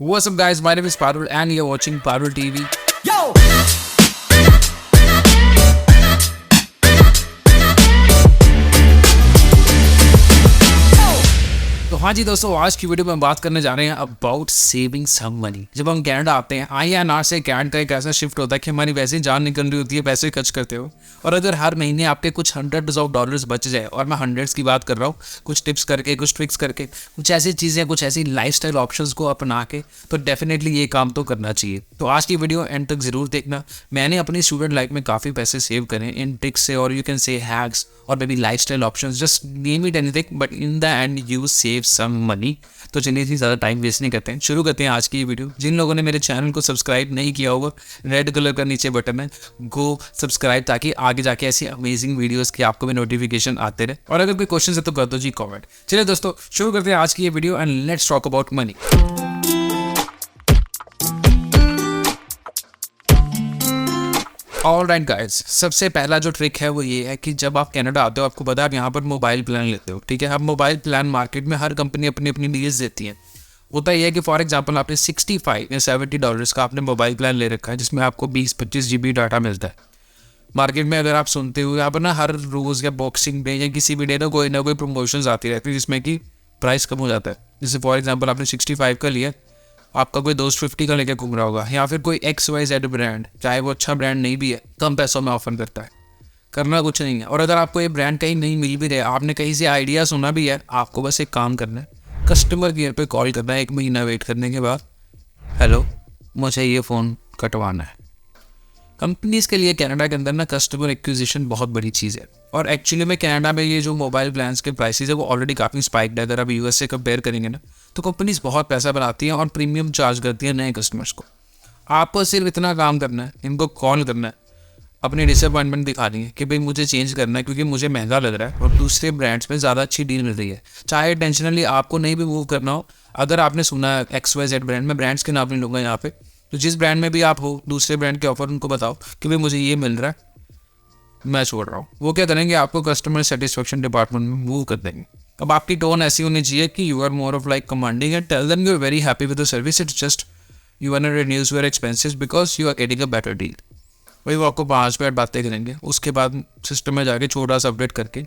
What's up, guys? My name is Parul, and you're watching Parul TV. Yo! तो हाँ जी दोस्तों, आज की वीडियो में हम बात करने जा रहे हैं अबाउट सेविंग सम मनी। जब हम कनाडा आते हैं, INR से कैनेडा का एक ऐसा शिफ्ट होता है कि हमारी वैसे ही जान निकल रही होती है, पैसे खर्च करते हो। और अगर हर महीने आपके कुछ हंड्रेड्स ऑफ डॉलर्स बच जाए, और मैं हंड्रेड्स की बात कर रहा हूँ, कुछ टिप्स करके, कुछ ट्रिक्स करके, कुछ ऐसी चीज़ें, कुछ ऐसी लाइफस्टाइल ऑप्शंस को अपना के, तो डेफिनेटली ये काम तो करना चाहिए। तो आज की वीडियो एंड तक ज़रूर देखना। मैंने अपनी स्टूडेंट लाइफ में काफ़ी पैसे सेव करे इन ट्रिक्स से, और यू कैन से हैक्स और maybe lifestyle options, just name it anything, but in the end you save some money. तो चलिए जी, ज़्यादा टाइम वेस्ट नहीं करते हैं, शुरू करते हैं आज की ये वीडियो। जिन लोगों ने मेरे चैनल को सब्सक्राइब नहीं किया होगा, रेड कलर का नीचे बटन है, गो सब्सक्राइब, ताकि आगे जाके ऐसी अमेजिंग वीडियोस की आपको भी नोटिफिकेशन आते रहे। और अगर कोई क्वेश्चन है तो कर दो जी कमेंट। चलिए दोस्तों, शुरू करते हैं आज की ये video and let's talk about money. Alright guys, सबसे पहला जो ट्रिक है वो ये है कि जब आप कनाडा आते हो, आपको पता है आप यहाँ पर मोबाइल प्लान लेते हो, ठीक है। अब मोबाइल प्लान मार्केट में हर कंपनी अपनी अपनी डील्स देती है। होता ये है कि फॉर एग्जांपल आपने 65 या 70 डॉलर्स का आपने मोबाइल प्लान ले रखा है, जिसमें आपको 20-25 GB डाटा मिलता है। मार्केट में अगर आप सुनते हो, यहाँ पर ना हर रोज़ या बॉक्सिंग डे या किसी भी डे ना कोई प्रमोशंस आती रहती है, जिसमें कि प्राइस कम हो जाता है। जैसे फॉर एग्जाम्पल आपने 65 का लिया, आपका कोई दोस्त 50 का लेके घूम रहा होगा, या फिर कोई XYZ ब्रांड, चाहे वो अच्छा ब्रांड नहीं भी है, कम पैसों में ऑफर करता है। करना कुछ नहीं है। और अगर आपको ये ब्रांड कहीं नहीं मिल भी रहा, आपने कहीं से आइडिया सुना भी है, आपको बस एक काम करना है, कस्टमर केयर पे कॉल करना है। 1 महीना वेट करने के बाद, हेलो, मुझे ये फ़ोन कटवाना है। कंपनीज़ के लिए कनाडा के अंदर ना कस्टमर एक्विजिशन बहुत बड़ी चीज़ है। और एक्चुअली में कनाडा में ये जो मोबाइल प्लान्स के प्राइसेस है वो ऑलरेडी काफ़ी स्पाइक्ड है। अगर आप US से कंपेयर करेंगे ना, तो कंपनीज बहुत पैसा बनाती हैं और प्रीमियम चार्ज करती हैं नए कस्टमर्स को। आपको सिर्फ इतना काम करना है, इनको कॉल करना है, अपनी डिसअपॉइंटमेंट दिखानी है कि भाई मुझे चेंज करना है क्योंकि मुझे महंगा लग रहा है और दूसरे ब्रांड्स में ज़्यादा अच्छी डील मिल रही है। चाहे इंटेंशनली आपको नहीं भी मूव करना हो, अगर आपने सुना है XYZ ब्रांड में, ब्रांड्स के नाम नहीं लूँगा यहाँ पे, तो जिस ब्रांड में भी आप हो, दूसरे ब्रांड के ऑफर उनको बताओ कि भाई मुझे ये मिल रहा है, मैं छोड़ रहा हूँ। वो क्या करेंगे, आपको कस्टमर सेटिस्फेक्शन डिपार्टमेंट में मूव कर देंगे। अब आपकी टोन ऐसी होनी चाहिए कि you are more of like commanding and tell them you are very happy with the service, it's just you want to reduce your expenses because you are getting a better deal. वही वो आपको 5 minute बातें करेंगे, उसके बाद system में जाके छोटा सा अपडेट करके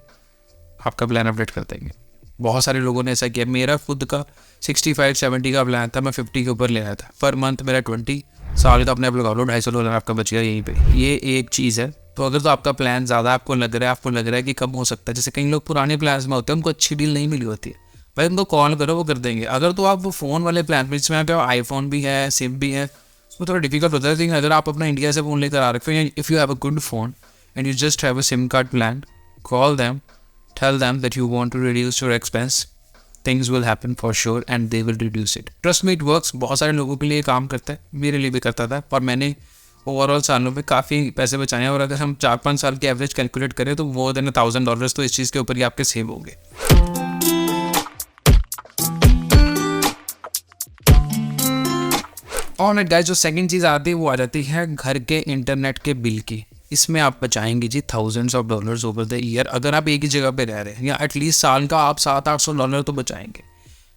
आपका प्लान अपडेट कर देंगे। बहुत सारे लोगों ने ऐसा किया। मेरा खुद का 65-70 का प्लान था, मैं 50 के ऊपर ले आया था। पर मंथ मेरा 20 साल तो अपने आप लगा लो, $250 आपका बच गया यहीं पे। ये एक चीज़ है। तो अगर तो आपका प्लान ज़्यादा आपको लग रहा है कि कम हो सकता है, जैसे कई लोग पुराने प्लान में होते हैं, उनको अच्छी डील नहीं मिली होती है, भाई उनको कॉल करो, वो कर देंगे। अगर तो आप वो फ़ोन वाले प्लान में, जिसमें आपके आईफोन भी है, सिम भी है, उसमें थोड़ा डिफिकल्ट होता है। लेकिन अगर आप अपना इंडिया से फ़ोन लेकर आ रखे हो, if you have a good phone and you just have a SIM card plan, call them, tell them that you want to reduce your expense, things will happen for sure and they will reduce it. Trust me, it works. बहुत सारे लोगों के लिए काम करता है, मेरे लिए भी करता था, और मैंने ओवरऑल सालों में काफ़ी पैसे बचाए हैं। और अगर हम 4-5 साल के एवरेज कैलकुलेट करें तो मोर देन $1,000 तो इस चीज़ के ऊपर ही आपके सेव होंगे। और गाइस, जो सेकंड चीज़ आती है वो आ जाती है घर के इंटरनेट के बिल की। इसमें आप बचाएंगे जी $thousands of dollars over the year, अगर आप एक ही जगह पे रह रहे हैं, या एटलीस्ट साल का आप $700-800 तो बचाएंगे।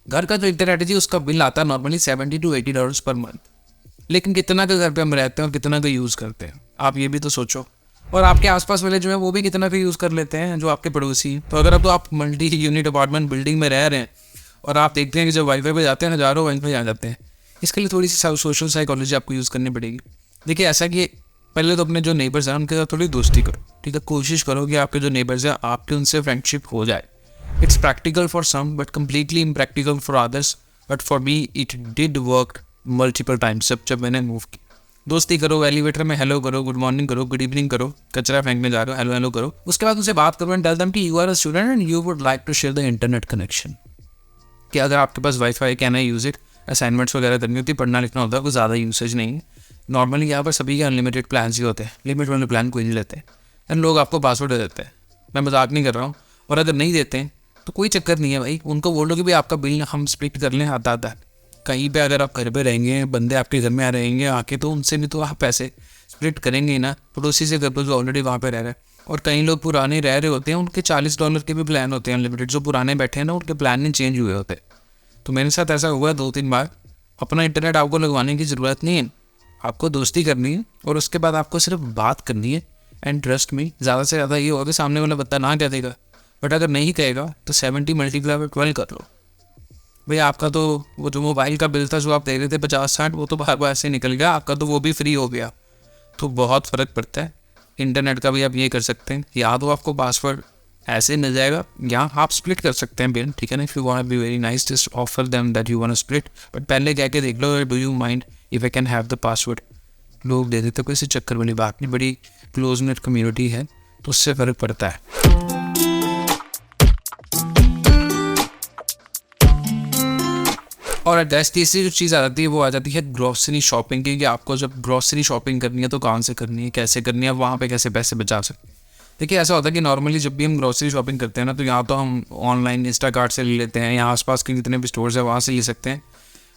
घर का जो इंटरनेट है जी, उसका बिल आता है नॉर्मली $70-80 पर मंथ। लेकिन कितना का घर पे हम रहते हैं और कितना का यूज़ करते हैं, आप ये भी तो सोचो। और आपके आसपास वाले जो है वो भी कितना का यूज़ कर लेते हैं, जो आपके पड़ोसी। तो अगर अब तो आप मल्टी यूनिट अपार्टमेंट बिल्डिंग में रह रहे हैं और आप देखते हैं कि जब वाईफाई पे जाते हैं, हज़ारों वाईफाई आ जाते हैं, इसके लिए थोड़ी सी सोशल साइकोलॉजी आपको यूज़ करनी पड़ेगी। देखिए, ऐसा कि पहले तो अपने जो नेबर्स हैं उनके साथ थोड़ी दोस्ती करो, ठीक है। कोशिश करो कि आपके जो नेबर्स हैं, आपके उनसे फ्रेंडशिप हो जाए। It's practical for some but completely impractical for others, but for me it did work multiple times. जब मैंने मूव की, दोस्ती करो, एलिवेटर में हेलो करो, गुड मॉर्निंग करो, गुड इवनिंग करो, कचरा फेंकने जा रहे हो, हेलो हेलो करो। उसके बाद उनसे बात करो एंड टेल देम कि you are a student and you would like to share the internet connection. कि अगर आपके पास WiFi, can I use it, assignments वगैरह करनी होती है, पढ़ना लिखना होता है, कोई ज़्यादा यूसेज नहीं है। नॉर्मली यहाँ पर सभी के अनलिमिटेड प्लान ही होते हैं, लिमिट वाले प्लान कोई नहीं लेते हैं, एंड लोग आपको पासवर्ड दे देते हैं। मैं मजाक नहीं कर रहा हूँ। और अगर नहीं देते हैं तो कोई चक्कर नहीं है भाई, उनको बोलो कि भाई आपका बिल हम स्प्लिट कर लें, आता है। कहीं पे अगर आप घर पे रहेंगे, बंदे आपके घर में आ रहेंगे आके, तो उनसे भी तो आप पैसे स्प्लिट करेंगे ही ना। पड़ोसी से कर दो जो ऑलरेडी वहाँ पे रह रहे हैं। और कई लोग पुराने रह रहे होते हैं, उनके $40 के भी प्लान होते हैं अनलिमिटेड। जो पुराने बैठे हैं ना, उनके प्लान नहीं चेंज हुए होते। तो मेरे साथ ऐसा हुआ 2-3 बार, अपना इंटरनेट आपको लगवाने की ज़रूरत नहीं है, आपको दोस्ती करनी है और उसके बाद आपको सिर्फ बात करनी है। एंड ट्रस्ट में ज़्यादा से ज़्यादा ये होगा कि सामने वाला बंदा ना कह देगा, बट अगर नहीं कहेगा तो 70 मल्टीप्लाई बाय 12 कर लो। भाई आपका तो वो जो मोबाइल का बिल था जो आप दे रहे थे 50-60, वो तो बार बार ऐसे निकल गया, आपका तो वो भी फ्री हो गया। तो बहुत फ़र्क पड़ता है। इंटरनेट का भी आप ये कर सकते हैं, या तो आपको पासवर्ड ऐसे मिल जाएगा या आप स्प्लिट कर सकते हैं बिल, ठीक है ना। If you want be very nice just offer them that you want split, but पहले कह के देख लो, do you mind if I can have the password. लोग दे देते, कोई चक्कर वाली बात नहीं, बड़ी क्लोज नेट कम्युनिटी है तो उससे फ़र्क पड़ता है। और तीसरी जो चीज़ आ जाती है वो आ जाती है ग्रॉसरी शॉपिंग की, कि आपको जब ग्रॉसरी शॉपिंग करनी है तो कहाँ से करनी है, कैसे करनी है, वहाँ पे कैसे पैसे बचा सकते हैं। देखिए ऐसा होता है कि नॉर्मली जब भी हम ग्रॉसरी शॉपिंग करते हैं ना, तो यहाँ तो हम ऑनलाइन इंस्टाकार्ट से ले लेते हैं, या आसपास के जितने भी स्टोर्स हैं वहाँ से ले सकते हैं।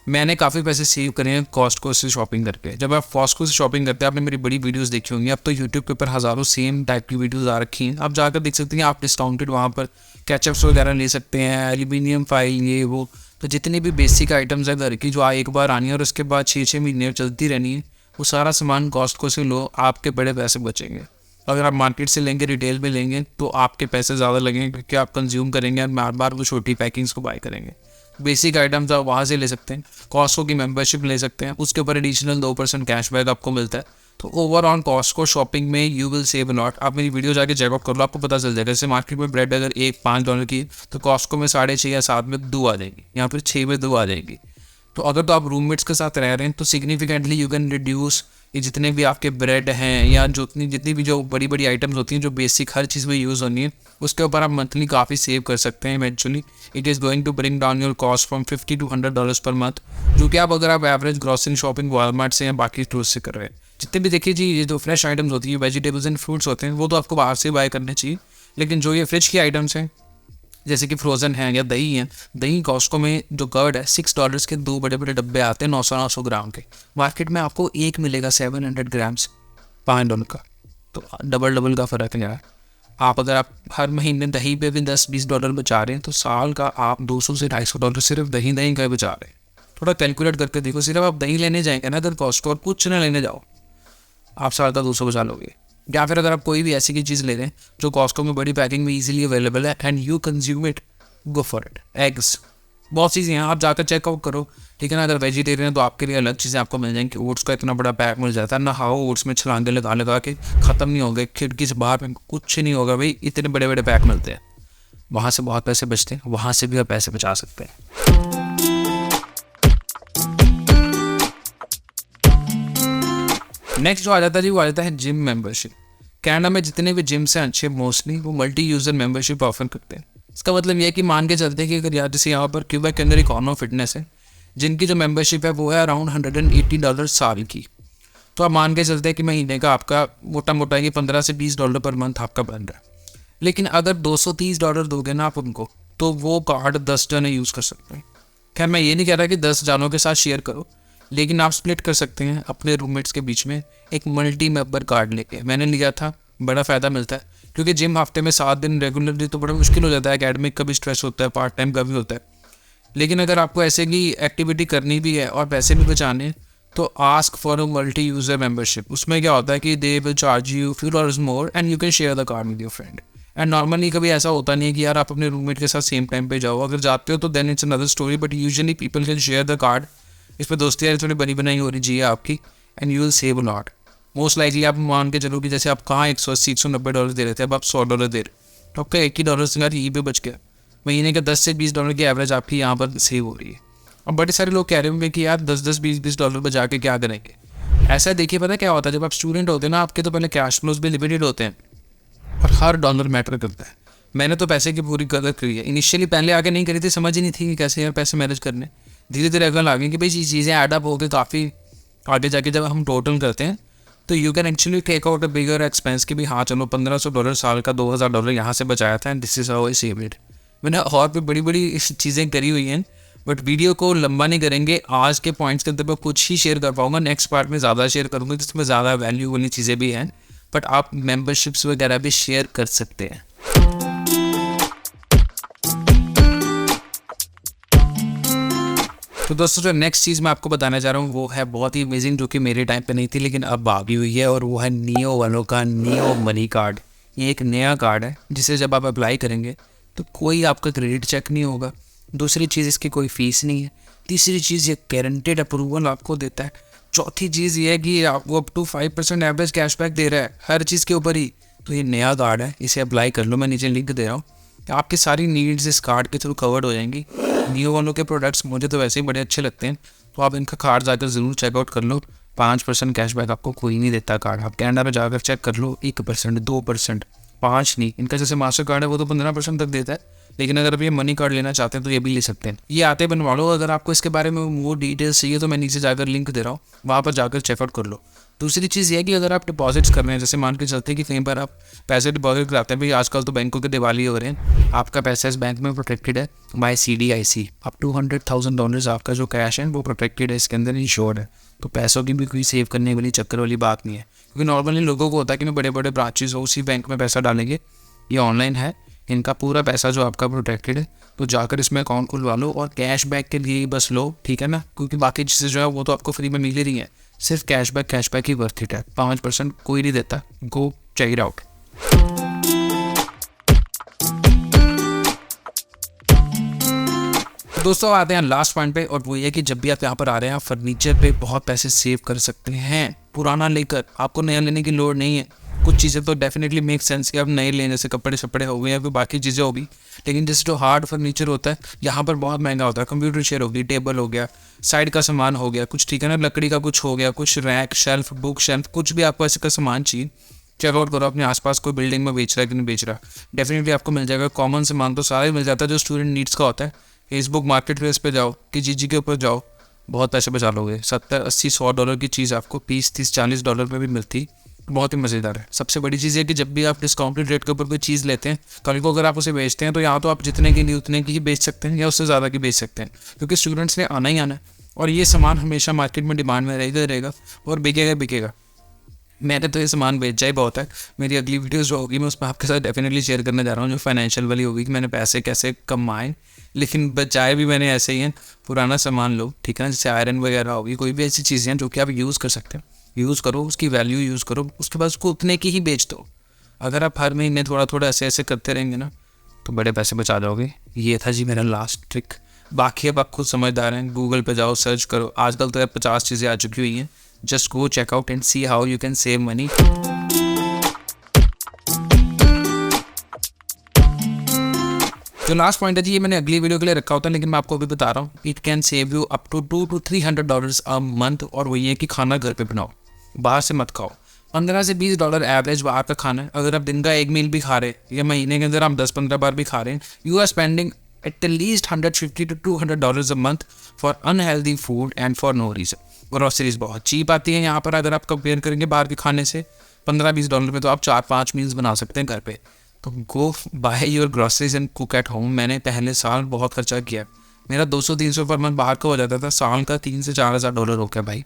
मैंने काफ़ी पैसे सेव करे हैं कॉस्टको से शॉपिंग करके। जब आप कॉस्टको से शॉपिंग करते हैं, आपने मेरी बड़ी वीडियोस देखी होंगी, अब तो यूट्यूब के ऊपर हज़ारों सेम टाइप की वीडियोस आ रखी हैं, आप जाकर देख सकते हैं। आप डिस्काउंटेड वहाँ पर कैचअप्स वगैरह ले सकते हैं, एल्यूमिनियम फाइल, ये वो। तो जितनी भी बेसिक आइटम्स है घर की, जो एक बार आनी है और उसके बाद 6-6 महीने चलती रहनी है, वो सारा सामान कॉस्टको से लो, आपके बड़े पैसे बचेंगे। अगर आप मार्केट से लेंगे, रिटेल में लेंगे, तो आपके पैसे ज़्यादा लगेंगे, क्योंकि आप कंज्यूम करेंगे और बार बार वो छोटी पैकिंग्स को बाय करेंगे। बेसिक आइटम्स आप वहाँ से ले सकते हैं, कॉस्टको की मेंबरशिप ले सकते हैं, उसके ऊपर एडिशनल 2% कैशबैक आपको मिलता है। तो ओवरऑल कॉस्टको शॉपिंग में you will save a lot. आप मेरी वीडियो जाके चेकआउट कर लो, आपको पता चल जाएगा। जैसे मार्केट में ब्रेड अगर एक $5 की, तो कॉस्टको में 6.5 या 7 में 2 आ जाएगी, यहाँ पर 6 में 2 आ जाएगी। तो अगर तो आप रूममेट्स के साथ रह रहे हैं तो सिग्निफिकेंटली यू कैन रिड्यूस ये जितने भी आपके ब्रेड हैं, या जितनी भी जो बड़ी बड़ी आइटम्स होती हैं जो बेसिक हर चीज़ में यूज़ होनी है, उसके ऊपर आप मंथली काफ़ी सेव कर सकते हैं। Eventually it is going to bring down your cost from $50 to $100 per month, जो कि अगर आप एवरेज ग्रॉसरी शॉपिंग वॉलमार्ट से या बाकी स्टोर से कर रहे हैं। जितने भी देखिए जी, ये जो फ्रेश आइटम्स होती हैं, वेजिटेबल्स एंड फ्रूट्स होते हैं, वो तो आपको बाहर से बाय करने चाहिए। लेकिन जो ये फ्रिज की आइटम्स हैं, जैसे कि फ्रोज़न है या दही है, दही कॉस्टको में जो कर्ड है $6 के 2 बड़े बड़े डब्बे आते हैं 900 ग्राम के। मार्केट में आपको एक मिलेगा 700 ग्राम्स $5 का। तो डबल का फ़र्क है यार। आप अगर आप हर महीने दही पे भी $10-20 बचा रहे हैं, तो साल का आप $200 से $250 सिर्फ दही का बचा रहे हैं। थोड़ा कैलकुलेट करके देखो, सिर्फ आप दही लेने जाएंगे ना अगर कॉस्टको, और कुछ ना लेने जाओ, आप साल का 200 बचा लोगे। या फिर अगर आप कोई भी ऐसी की चीज़ ले रहे हैं जो कॉस्टको में बड़ी पैकिंग में इजीली अवेलेबल है and you consume it, go for it. Eggs, बहुत चीज़ें हैं, आप जाकर चेकआउट करो, ठीक है ना। अगर वेजिटेरियन है तो आपके लिए अलग चीज़ें आपको मिल जाएंगी। ओट्स का इतना बड़ा पैक मिल जाता है ना, हाँ ओट्स में छलांगे लगा के ख़त्म नहीं होंगे, खिड़की से बाहर में कुछ नहीं होगा भाई, इतने बड़े बड़े पैक मिलते हैं। वहाँ से बहुत पैसे बचते हैं, वहाँ से भी आप पैसे बचा सकते हैं। नेक्स्ट जो आ जाता है जी, वो आ जाता है जिम मेंबरशिप। कनाडा में जितने भी जिम्स हैं अच्छे, मोस्टली वो मल्टी यूज़र मेंबरशिप ऑफर करते हैं। इसका मतलब ये है कि मान के चलते हैं कि अगर यार जैसे यहाँ पर क्यूबेक के अंदर इकोनो फिटनेस है, जिनकी जो मेंबरशिप है वो है अराउंड $180 साल की। तो आप मान के चलते हैं कि महीने का आपका मोटा मोटा ये $15 से $20 पर मंथ आपका बन रहा है। लेकिन अगर $230 दोगे ना आप उनको, तो वो कार्ड 10 जने यूज़ कर सकते हैं। खैर मैं ये नहीं कह रहा कि 10 जानों के साथ शेयर करो, लेकिन आप स्प्लिट कर सकते हैं अपने रूममेट्स के बीच में एक मल्टी मेंबर कार्ड लेके। मैंने लिया था, बड़ा फ़ायदा मिलता है, क्योंकि जिम हफ्ते में 7 दिन रेगुलरली तो बड़ा मुश्किल हो जाता है, एकेडमिक का भी स्ट्रेस होता है, पार्ट टाइम का भी होता है। लेकिन अगर आपको ऐसे की एक्टिविटी करनी भी है और पैसे भी बचाने, तो ask for a multi user membership. उसमें क्या होता है कि they will charge you $few more and you can share the card with your friend. And normally कभी ऐसा होता नहीं है कि यार आप अपने रूममेट के साथ सेम टाइम पे जाओ। अगर जाते हो तो then it's another story, but usually people can share the card. इस पर दोस्ती यार थोड़ी बनी बनाई हो रही चाहिए आपकी, and you will save a lot. Most likely आप मान के चलो कि जैसे आप कहाँ $180-190 दे रहे थे, अब आप $100 दे रहे, तो आपका $80 से यहीं पे बच गया। महीने का $10 से $20 की एवरेज आपकी यहाँ पर सेव हो रही है। और बड़े सारे लोग कह रहे होंगे कि यार 10-10, $20-20 बचा के क्या करेंगे। ऐसा देखिए, पता क्या होता है, जब आप स्टूडेंट होते हैं ना, आपके तो पहले कैश फ्लोज भी लिमिटेड होते हैं और हर डॉलर मैटर करता है। मैंने तो पैसे की पूरी कदर करी है। इनिशियली पहले आगे नहीं करी थी, समझ ही नहीं थी कि कैसे यार पैसे मैनेज करने। धीरे धीरे अगल आ गई कि भाई ये चीज़ें एडअप हो गई काफ़ी आगे जाके जब हम टोटल करते हैं, तो you can actually take out a bigger expense कि भाई हाँ चलो $1500 साल का $2000 यहाँ से बचाया था, and this is how I save it. मैंने और भी बड़ी बड़ी चीज़ें करी हुई हैं, बट वीडियो को लंबा नहीं करेंगे। आज के पॉइंट्स के अंदर मैं कुछ ही शेयर कर पाऊंगा, नेक्स्ट पार्ट में ज़्यादा शेयर करूँगा जिसमें ज़्यादा वैल्यू वाली चीज़ें भी हैं, बट आप मेम्बरशिप्स वगैरह भी शेयर कर सकते हैं। तो दोस्तों जो नेक्स्ट चीज़ मैं आपको बताना चाह रहा हूँ वो है बहुत ही अमेजिंग, जो कि मेरे टाइम पे नहीं थी लेकिन अब आ गई हुई है, और वो है नियो वालों का नियो मनी कार्ड। ये एक नया कार्ड है जिसे जब आप अप्लाई करेंगे तो कोई आपका क्रेडिट चेक नहीं होगा। दूसरी चीज़, इसकी कोई फ़ीस नहीं है। तीसरी चीज़, ये गारंटेड अप्रूवल आपको देता है। चौथी चीज़ ये है कि आपको अप टू 5% एवरेज कैशबैक दे रहा है हर चीज़ के ऊपर ही। तो ये नया कार्ड है, इसे अप्लाई कर लो, मैं नीचे लिंक दे रहा हूँ। आपकी सारी नीड्स इस कार्ड के थ्रू कवर्ड हो जाएंगी। नियो वालों के प्रोडक्ट्स मुझे तो वैसे ही बड़े अच्छे लगते हैं, तो आप इनका कार्ड जाकर ज़रूर चेकआउट कर लो। 5% कैशबैक आपको कोई नहीं देता कार्ड। आप कैनेडा में जाकर चेक कर लो, 1%, 2%, 5 नहीं। इनका जैसे मास्टर कार्ड है वो तो 15% तक देता है, लेकिन अगर आप ये मनी कार्ड लेना चाहते हैं तो ये भी ले सकते हैं। ये आते बनवा लो। अगर आपको इसके बारे में वो डिटेल्स चाहिए तो मैं नीचे जाकर लिंक दे रहा हूँ, वहाँ पर जाकर चेकआउट कर लो। दूसरी चीज़ ये है कि अगर आप डिपॉजिट्स कर रहे हैं, जैसे मान के चलते हैं कि कहीं पर आप पैसे डिपॉजिट कराते हैं, भाई आजकल तो बैंकों के दिवाली हो रहे हैं, आपका पैसा इस बैंक में प्रोटेक्टेड है बाय CDIC। अप टू $100,000 आपका जो कैश है वो प्रोटेक्टेड है, इसके अंदर इंश्योर्ड है। तो पैसों की भी कोई सेव करने वाली चक्कर वाली बात नहीं है, क्योंकि नॉर्मली लोगों को होता है कि मैं बड़े बड़े ब्रांचेज हो उसी बैंक में पैसा डालेंगे। ये ऑनलाइन है, इनका पूरा पैसा जो आपका प्रोटेक्टेड है, तो जाकर इसमें अकाउंट खुलवा लो और कैशबैक के लिए बस लो, ठीक है ना, क्योंकि बाकी चीज़ें जो है वो तो आपको फ्री में मिल ही रही है। सिर्फ कैशबैक ही वर्थ इट है। 5% कोई नहीं देता। Go check it out. दोस्तों आते हैं लास्ट पॉइंट पे, और वो ये कि जब भी आप यहाँ पर आ रहे हैं आप फर्नीचर पे बहुत पैसे सेव कर सकते हैं पुराना लेकर। आपको नया लेने की लोड़ नहीं है। कुछ चीज़ें तो डेफिनेटली मेक सेंस कि आप नए लें, जैसे कपड़े शपड़े हो गए या फिर बाकी चीज़ें होगी, लेकिन जैसे जो हार्ड फर्नीचर होता है यहाँ पर बहुत महंगा होता है। कंप्यूटर चेयर होगी, टेबल हो गया, साइड का सामान हो गया कुछ, ठीक है ना, लकड़ी का कुछ हो गया, कुछ रैक, शेल्फ, बुक शेल्फ, कुछ भी आपको ऐसे का सामान चाहिए, चेकआउट करो अपने आसपास कोई बिल्डिंग में बेच रहा है कि नहीं बेच रहा, डेफिनेटली आपको मिल जाएगा। कॉमन सामान तो सारा ही मिल जाता है जो स्टूडेंट नीड्स का होता है। फेसबुक मार्केट प्लेस पे जाओ कि जीजी के ऊपर जाओ, बहुत पैसे बचा लोगे। 70, 80, $100 की चीज़ आपको $20, $30, $40 में भी मिलती, बहुत ही मज़ेदार है। सबसे बड़ी चीज़ है कि जब भी आप डिस्काउंटेड रेट के ऊपर कोई चीज़ लेते हैं, कल को अगर आप उसे बेचते हैं तो यहाँ तो आप जितने की नहीं उतने की ही बेच सकते हैं या उससे ज़्यादा की बेच सकते हैं, क्योंकि स्टूडेंट्स ने आना ही आना है और ये सामान हमेशा मार्केट में डिमांड में रहेगा और बिकेगा। मैंने तो ये सामान बेचा ही बहुत है। मेरी अगली वीडियोस जो होगी मैं उसमें आपके साथ डेफिनेटली शेयर करने जा रहा हूँ, जो फाइनेंशियल वाली होगी कि मैंने पैसे कैसे कमाए, लेकिन बचाए भी मैंने ऐसे ही हैं। पुराना सामान लो, ठीक है ना, जैसे आयरन वगैरह होगी, कोई भी ऐसी चीज़ें हैं जो कि आप यूज़ कर सकते हैं, यूज़ करो, उसकी वैल्यू यूज़ करो, उसके बाद उसको उतने की ही बेच दो। अगर आप हर महीने थोड़ा ऐसे करते रहेंगे ना तो बड़े पैसे बचा जाओगे। ये था जी मेरा लास्ट ट्रिक। बाकी अब आप खुद समझदार हैं, गूगल पे जाओ, सर्च करो। आजकल तो यार 50 चीज़ें आ चुकी हुई हैं। Just go check out and see how you can save money. जो लास्ट पॉइंट है जी, ये मैंने अगली वीडियो के लिए रखा होता है, लेकिन मैं आपको अभी बता रहा हूँ। It can save you up to $200 to $300 a month. और वही है कि खाना घर पे बनाओ, बाहर से मत खाओ। $15 से $20 एवरेज बाहर का खाना है। अगर आप दिन का एक मील भी खा रहे हैं या महीने के अंदर आप 10-15 बार भी खा रहे हैं, you are spending at least $150 to $200 a month for unhealthy food and for no reason. Groceries बहुत चीप आती है यहाँ पर। अगर आप कंपेयर करेंगे बाहर के खाने से, $15-20 में तो आप 4-5 मील्स बना सकते हैं घर पे। तो go buy your groceries and cook at home. मैंने पहले साल बहुत खर्चा किया, मेरा 200-300 पर मंथ बाहर का हो जाता था, साल का $3,000 से $4,000 हो गया भाई।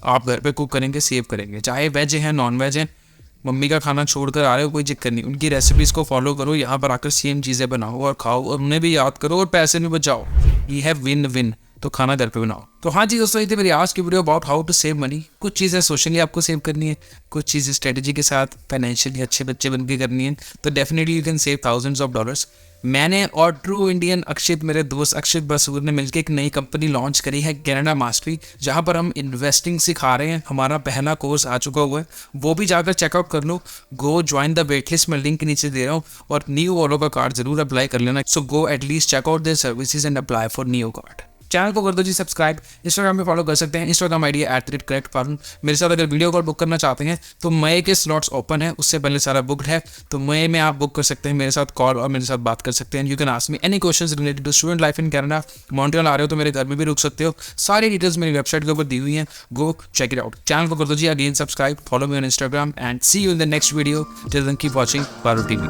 आप घर पे कुक करेंगे, सेव करेंगे, चाहे वेज है नॉन वेज है। मम्मी का खाना छोड़कर आ रहे हो, कोई चक्कर नहीं, उनकी रेसिपीज़ को फॉलो करो, यहाँ पर आकर सेम चीज़ें बनाओ और खाओ, और उन्हें भी याद करो और पैसे भी बचाओ। ये है विन विन। तो खाना घर पे बनाओ। तो हाँ जी दोस्तों, ये थी मेरी आज की video about how to save money. कुछ चीज़ें सोशली आपको सेव करनी है, कुछ चीज़ें स्ट्रेटजी के साथ फाइनेंशियली अच्छे बच्चे बन के करनी है, तो definitely you can save thousands of dollars। मैंने और ट्रू इंडियन अक्षित, मेरे दोस्त अक्षित बसूर ने मिलकर एक नई कंपनी लॉन्च करी है, कैनेडा मास्टरी, जहाँ पर हम इन्वेस्टिंग सिखा रहे हैं। हमारा पहला कोर्स आ चुका हुआ है, वो भी जाकर चेकआउट कर लो। गो ज्वाइन द वेटलिस्ट, मैं लिंक नीचे दे रहा हूँ, और न्यू वालों का कार्ड जरूर अप्लाई कर लेना। So go at least check out their services and apply for new card. Channel को कर दो जी सब्सक्राइब। इंस्टाग्राम में फॉलो कर सकते हैं, इंस्टाग्राम आईडी @correctfarun। मेरे साथ अगर वीडियो कॉल बुक करना चाहते हैं तो मई के स्लॉट्स ओपन है, उससे पहले सारा बुकड है, तो मई में आप बुक कर सकते हैं, मेरे साथ कॉल और मेरे साथ बात कर सकते हैं। You can ask me any questions related to student life in Canada. Montreal आ रहे हो तो मेरे घर में भी रुक सकते हो, सारी डिटेल्स मेरी वेबसाइट के ऊपर दी हुई हैं, go check it out. Channel को कर दो जी again subscribe, follow me on Instagram and see you in the next video. Till then keep watching Paru TV.